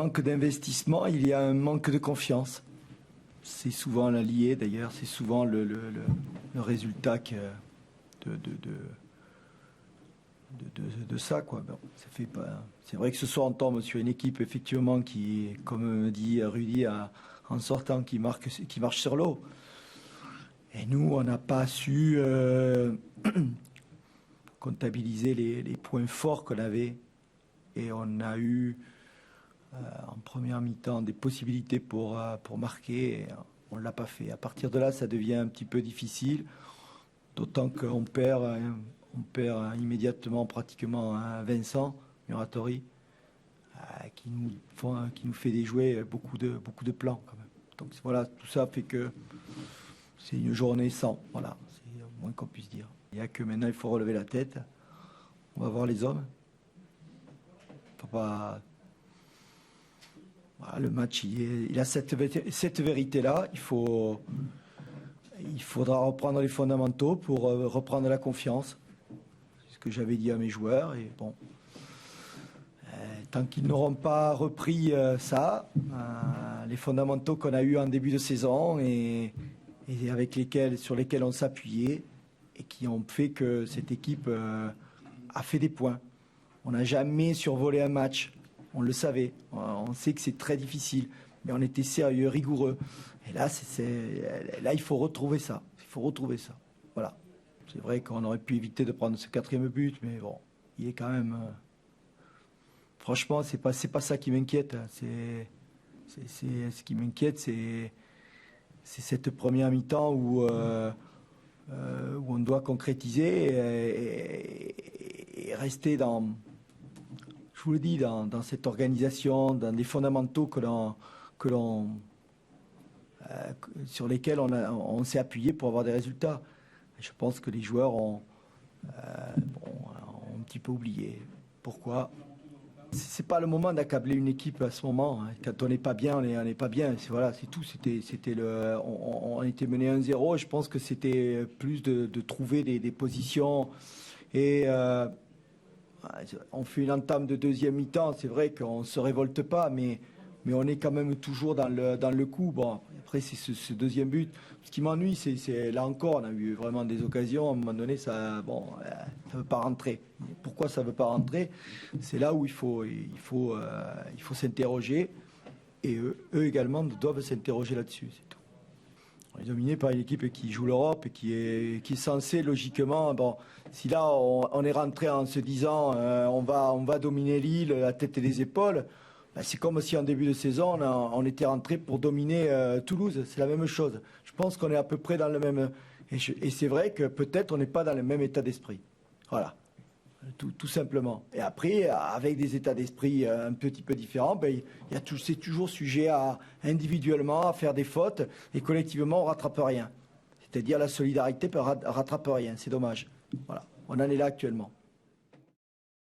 manque d'investissement, il y a un manque de confiance. C'est souvent lié d'ailleurs, c'est souvent le résultat de ça, quoi. Bon, ça fait pas. C'est vrai que ce soir on tombe sur une équipe effectivement qui, comme dit Rudy en sortant, qui marche sur l'eau. Et nous, on n'a pas su comptabiliser les points forts qu'on avait. Et on a eu en première mi-temps des possibilités pour marquer. Et on ne l'a pas fait. À partir de là, ça devient un petit peu difficile. D'autant qu'on perd immédiatement pratiquement Vincent Muratori, qui nous fait déjouer beaucoup de plans quand même. Donc voilà, tout ça fait que c'est une journée sans. Voilà, c'est le moins qu'on puisse dire. Il n'y a que maintenant, il faut relever la tête. On va voir les hommes. Faut pas... Voilà, le match, il a cette vérité-là. Il faudra reprendre les fondamentaux pour reprendre la confiance. C'est ce que j'avais dit à mes joueurs. Et bon, tant qu'ils n'auront pas repris les fondamentaux qu'on a eus en début de saison et sur lesquels on s'appuyait et qui ont fait que cette équipe a fait des points. On n'a jamais survolé un match. On le savait. On sait que c'est très difficile. Mais on était sérieux, rigoureux. Et là, là, il faut retrouver ça. Il faut retrouver ça. Voilà. C'est vrai qu'on aurait pu éviter de prendre ce 4e but, mais bon, il est quand même... Franchement, c'est pas ça qui m'inquiète. Ce qui m'inquiète, c'est cette première mi-temps où on doit concrétiser et rester dans... Je vous le dis, dans cette organisation, dans des fondamentaux sur lesquels on s'est appuyé pour avoir des résultats. Je pense que les joueurs ont un petit peu oublié. Pourquoi ? C'est pas le moment d'accabler une équipe à ce moment. Quand on n'est pas bien, on n'est pas bien. Voilà, c'est tout. On était mené 1-0. Je pense que c'était plus de trouver des positions et on fait une entame de deuxième mi-temps. C'est vrai qu'on ne se révolte pas, mais on est quand même toujours dans le coup. Bon, après, c'est ce deuxième but. Ce qui m'ennuie, c'est là encore, on a eu vraiment des occasions. À un moment donné, ça ne veut pas rentrer. Pourquoi ça ne veut pas rentrer? C'est là où il faut s'interroger. Et eux également doivent s'interroger là-dessus. C'est tout. On est dominé par une équipe qui joue l'Europe et qui est censée logiquement... Bon, si là on est rentré en se disant on va dominer Lille, la tête et les épaules, ben c'est comme si en début de saison on était rentré pour dominer Toulouse. C'est la même chose. Je pense qu'on est à peu près dans le même... Et c'est vrai que peut-être on n'est pas dans le même état d'esprit. Voilà. Tout simplement. Et après, avec des états d'esprit un petit peu différents, ben, c'est toujours sujet individuellement à faire des fautes et collectivement on ne rattrape rien. C'est-à-dire la solidarité ne rattrape rien. C'est dommage. Voilà. On en est là actuellement.